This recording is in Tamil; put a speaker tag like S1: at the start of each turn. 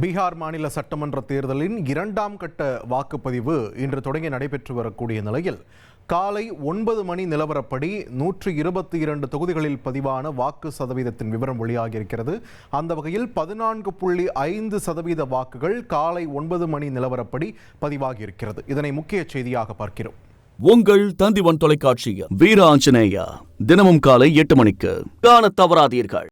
S1: பீகார் மாநில சட்டமன்ற தேர்தலின் 2ஆம் கட்ட வாக்குப்பதிவு இன்று தொடங்கி நடைபெற்று வரக்கூடிய நிலையில் காலை 9 மணி நிலவரப்படி 122 தொகுதிகளில் பதிவான வாக்கு சதவீதத்தின் விவரம் வெளியாகியிருக்கிறது. அந்த வகையில் 14.5% வாக்குகள் காலை 9 மணி நிலவரப்படி பதிவாகியிருக்கிறது. இதனை முக்கிய செய்தியாக பார்க்கிறோம்.
S2: உங்கள் தந்திவன் தொலைக்காட்சியில் வீர ஆஞ்சநேயா தினமும் காலை 8 மணிக்கு காண தவறாதீர்கள்.